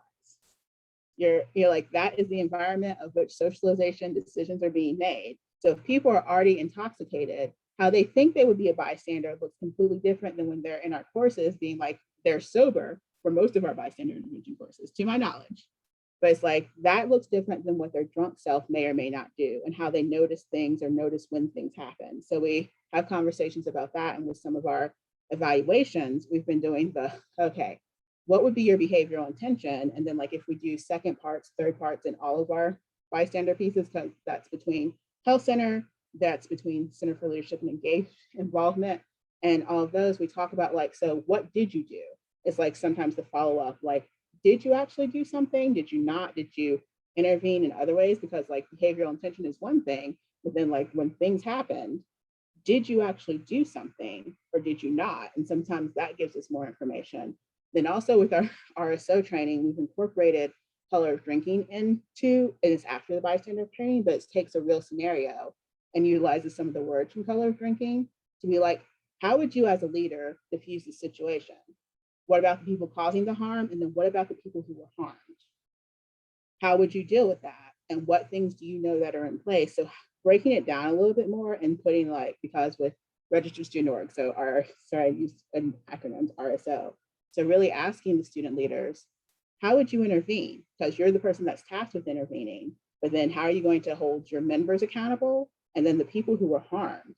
you're like, that is the environment of which socialization decisions are being made. So if people are already intoxicated, how they think they would be a bystander looks completely different than when they're in our courses being like, they're sober for most of our bystander intervention courses, to my knowledge. But it's like, that looks different than what their drunk self may or may not do, and how they notice things or notice when things happen. So we have conversations about that. And with some of our evaluations, we've been doing okay, what would be your behavioral intention? And then like if we do second parts, third parts, and all of our bystander pieces, because that's between health center, that's between Center for Leadership and Involvement, and all of those, we talk about like, so what did you do? It's like sometimes the follow-up, like, did you actually do something? Did you not? Did you intervene in other ways? Because like behavioral intention is one thing, but then like when things happened, did you actually do something or did you not? And sometimes that gives us more information. Then also with our RSO training, we've incorporated color of drinking into, and it's after the bystander training, but it takes a real scenario and utilizes some of the words from color of drinking to be like, how would you as a leader diffuse the situation? What about the people causing the harm? And then what about the people who were harmed? How would you deal with that? And what things do you know that are in place? So breaking it down a little bit more and putting like, because with registered student org, so I used an acronym, RSO. So really asking the student leaders, how would you intervene? Because you're the person that's tasked with intervening, but then how are you going to hold your members accountable? And then the people who were harmed,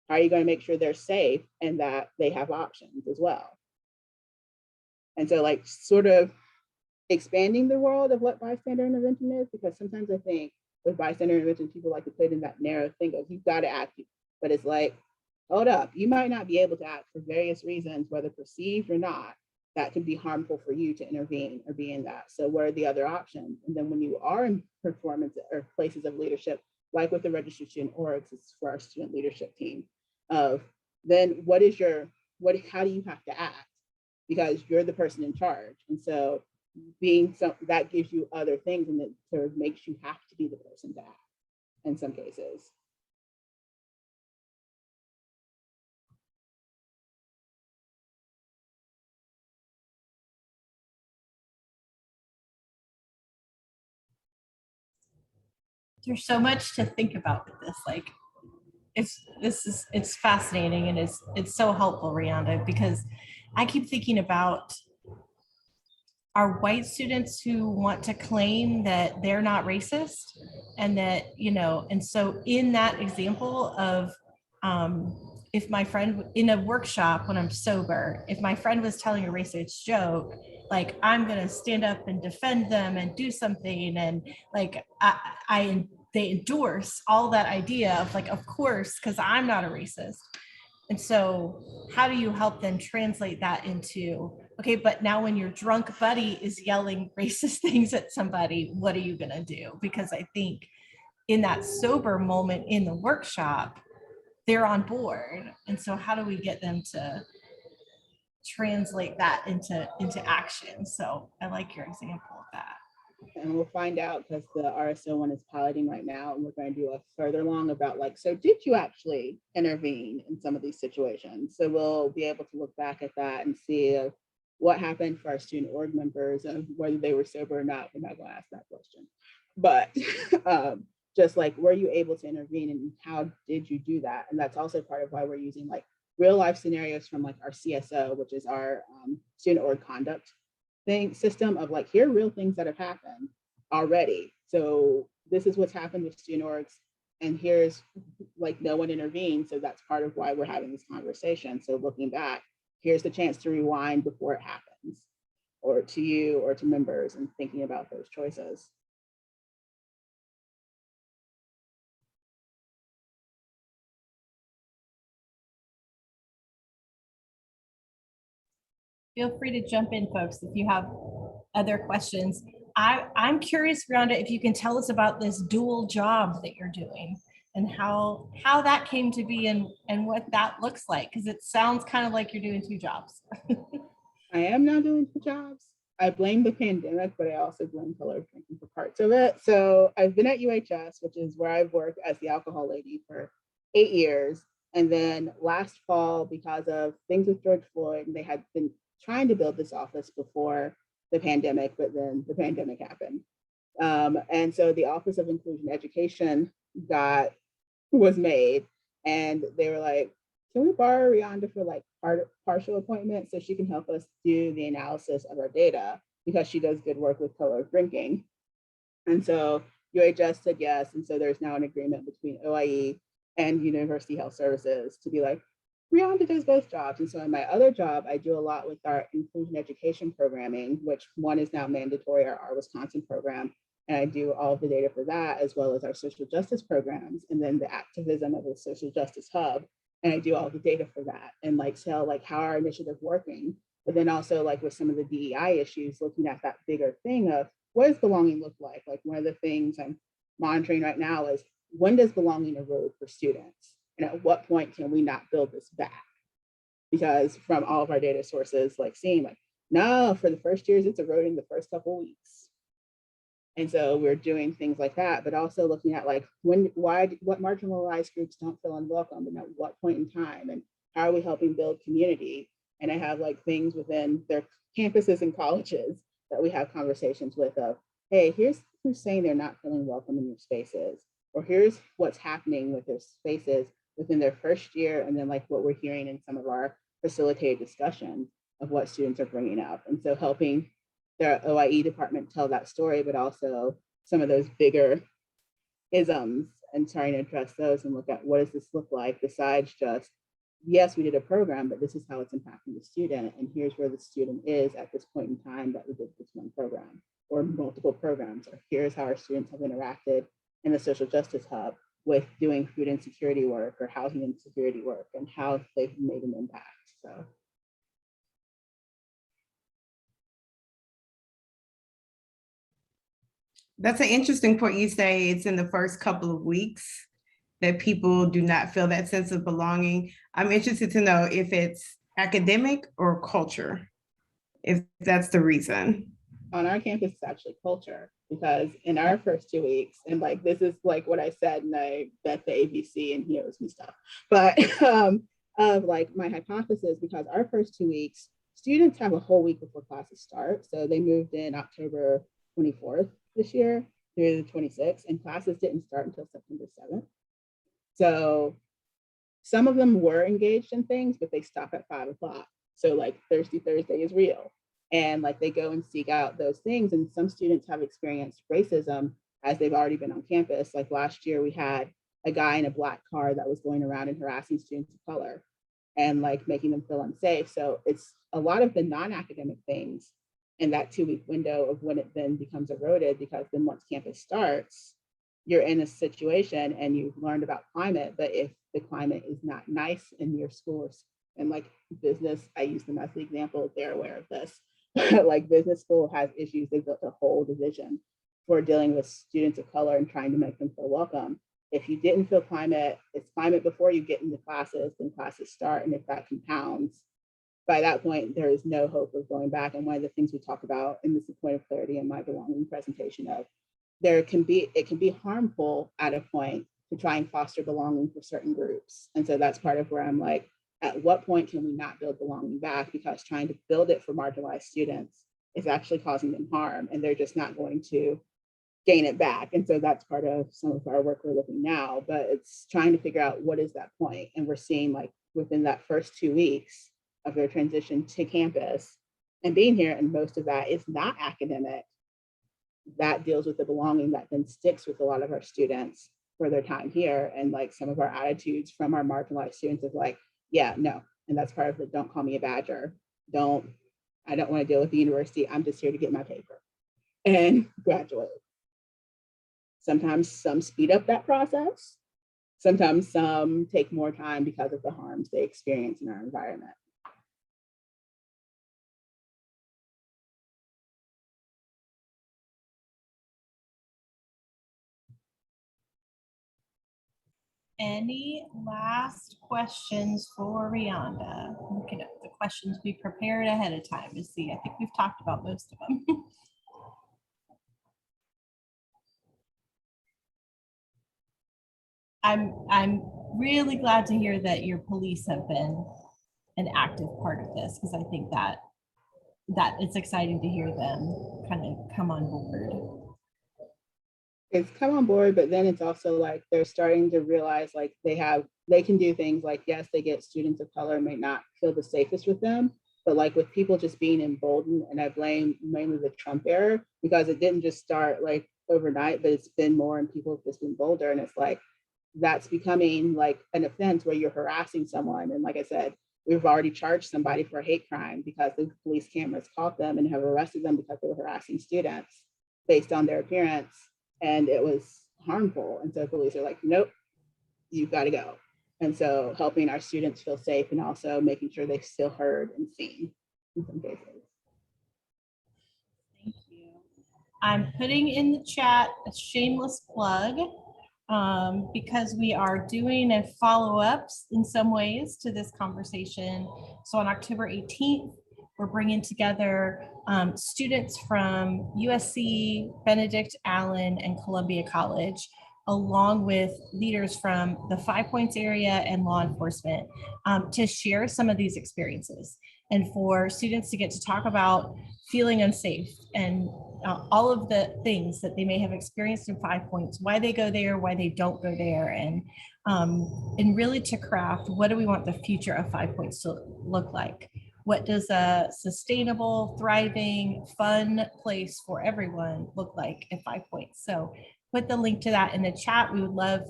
how are you going to make sure they're safe and that they have options as well? And so like sort of expanding the world of what bystander intervention is, because sometimes I think with bystander intervention, people like to put in that narrow thing of you've got to act, but it's like, hold up, you might not be able to act for various reasons, whether perceived or not, that can be harmful for you to intervene or be in that. So what are the other options? And then when you are in performance or places of leadership, like with the registered student orgs, it's for our student leadership team, of then how do you have to act? Because you're the person in charge. And so that gives you other things, and it sort of makes you have to be the person to act in some cases. There's so much to think about with this. Like, it's fascinating, and it's so helpful, Reonda, because I keep thinking about our white students who want to claim that they're not racist, and that, and so in that example of if my friend in a workshop when I'm sober, if my friend was telling a racist joke, like I'm gonna stand up and defend them and do something, and like they endorse all that idea of like, of course, because I'm not a racist. And so how do you help them translate that into, okay, but now when your drunk buddy is yelling racist things at somebody, what are you gonna do? Because I think in that sober moment in the workshop, they're on board. And so how do we get them to translate that into action? So I like your example of that. And we'll find out, because the RSO one is piloting right now, and we're going to do a further long about like, so did you actually intervene in some of these situations? So we'll be able to look back at that and see what happened for our student org members and whether they were sober or not. We're not going to ask that question, but just like, were you able to intervene and how did you do that? And that's also part of why we're using like real life scenarios from like our CSO, which is our student org conduct system of like, here are real things that have happened already. So this is what's happened with student orgs, and here's like no one intervened. So that's part of why we're having this conversation. So looking back, here's the chance to rewind before it happens, or to you or to members, and thinking about those choices. Feel free to jump in, folks, if you have other questions. I'm curious, Reonda, if you can tell us about this dual job that you're doing and how that came to be, and what that looks like, because it sounds kind of like you're doing two jobs. I am now doing two jobs. I blame the pandemic, but I also blame color of drinking for parts of it. So I've been at UHS, which is where I've worked as the alcohol lady for 8 years. And then last fall, because of things with George Floyd, they had been trying to build this office before the pandemic, but then the pandemic happened. And so the Office of Inclusion Education was made, and they were like, can we borrow Reonda for like partial appointment so she can help us do the analysis of our data, because she does good work with color of drinking. And so UHS said yes. And so there's now an agreement between OIE and University Health Services to be like, Reonda does both jobs. And so in my other job, I do a lot with our inclusion education programming, which one is now mandatory, our Wisconsin program. And I do all of the data for that, as well as our social justice programs, and then the activism of the social justice hub. And I do all the data for that and like tell like how our initiative working, but then also like with some of the DEI issues, looking at that bigger thing of what does belonging look like? Like one of the things I'm monitoring right now is when does belonging erode for students? And at what point can we not build this back? Because from all of our data sources, like seeing like, no, for the first years, it's eroding the first couple of weeks. And so we're doing things like that, but also looking at like what marginalized groups don't feel unwelcome and at what point in time, and how are we helping build community? And I have like things within their campuses and colleges that we have conversations with of, hey, here's who's saying they're not feeling welcome in your spaces, or here's what's happening with their spaces within their first year, and then like what we're hearing in some of our facilitated discussions of what students are bringing up. And so helping their OIE department tell that story, but also some of those bigger isms and trying to address those and look at what does this look like besides just, yes, we did a program, but this is how it's impacting the student. And here's where the student is at this point in time that we did this one program or multiple programs, or here's how our students have interacted in the social justice hub with doing food insecurity work or housing insecurity work and how they've made an impact. So. That's an interesting point. You say it's in the first couple of weeks that people do not feel that sense of belonging. I'm interested to know if it's academic or culture, if that's the reason. On our campus, it's actually culture, because in our first 2 weeks, and like this is like what I said, and I bet the ABC and he owes me stuff, but of like my hypothesis, because our first 2 weeks, students have a whole week before classes start. So they moved in October 24th this year through the 26th, and classes didn't start until September 7th. So some of them were engaged in things, but they stop at 5 o'clock. So like Thursday is real. And like they go and seek out those things. And some students have experienced racism as they've already been on campus. Like last year, we had a guy in a black car that was going around and harassing students of color and like making them feel unsafe. So it's a lot of the non-academic things in that 2 week window of when it then becomes eroded, because then once campus starts, you're in a situation and you've learned about climate, but if the climate is not nice in your schools, and like business, I use them as the example, they're aware of this. Like business school has issues. They built a whole division for dealing with students of color and trying to make them feel welcome. If you didn't feel climate, it's climate before you get into classes, then classes start. And if that compounds, by that point, there is no hope of going back. And one of the things we talk about in this point of clarity in my belonging presentation of it can be harmful at a point to try and foster belonging for certain groups. And so that's part of where I'm like, at what point can we not build belonging back? Because trying to build it for marginalized students is actually causing them harm, and they're just not going to gain it back. And so that's part of some of our work we're looking now, but it's trying to figure out what is that point. And we're seeing like within that first 2 weeks of their transition to campus and being here, and most of that is not academic, that deals with the belonging that then sticks with a lot of our students for their time here. And like some of our attitudes from our marginalized students is like, yeah, no. And that's part of the don't call me a badger. I don't want to deal with the university. I'm just here to get my paper and graduate. Sometimes some speed up that process. Sometimes some take more time because of the harms they experience in our environment. Any last questions for Reonda? Looking at the questions we prepared ahead of time to see. I think we've talked about most of them. I'm really glad to hear that your police have been an active part of this, because I think that it's exciting to hear them kind of come on board. It's come on board, but then it's also like they're starting to realize like they can do things like, yes, they get students of color may not feel the safest with them, but like with people just being emboldened, and I blame mainly the Trump era, because it didn't just start like overnight, but it's been more and people have just been bolder. And it's like, that's becoming like an offense where you're harassing someone. And like I said, we've already charged somebody for a hate crime because the police cameras caught them and have arrested them because they were harassing students based on their appearance, and it was harmful. And so police are like, nope, you've got to go. And so helping our students feel safe and also making sure they feel heard and seen in some cases. Thank you. I'm putting in the chat a shameless plug because we are doing a follow-ups in some ways to this conversation. So on October 18th, we're bringing together students from USC, Benedict Allen, and Columbia College, along with leaders from the 5 Points area and law enforcement to share some of these experiences and for students to get to talk about feeling unsafe and all of the things that they may have experienced in 5 Points, why they go there, why they don't go there, and really to craft what do we want the future of 5 Points to look like? What does a sustainable, thriving, fun place for everyone look like at 5 Points? So put the link to that in the chat. We would love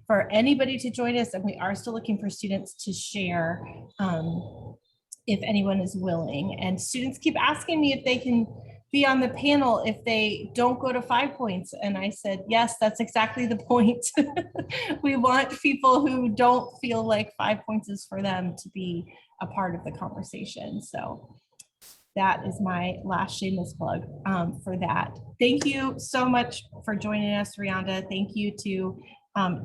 for anybody to join us, and we are still looking for students to share if anyone is willing. And students keep asking me if they can be on the panel if they don't go to 5 Points. And I said, yes, that's exactly the point. We want people who don't feel like 5 Points is for them to be a part of the conversation. So that is my last shameless plug for that. Thank you so much for joining us, Reonda. Thank you to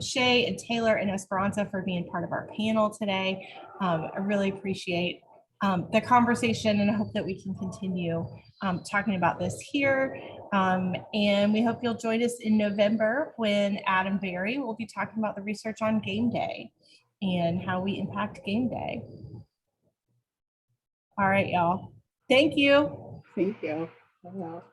Shay and Taylor and Esperanza for being part of our panel today. I really appreciate the conversation, and I hope that we can continue talking about this here. And we hope you'll join us in November when Adam Berry will be talking about the research on game day and how we impact game day. All right, y'all. Thank you. Thank you. Wow.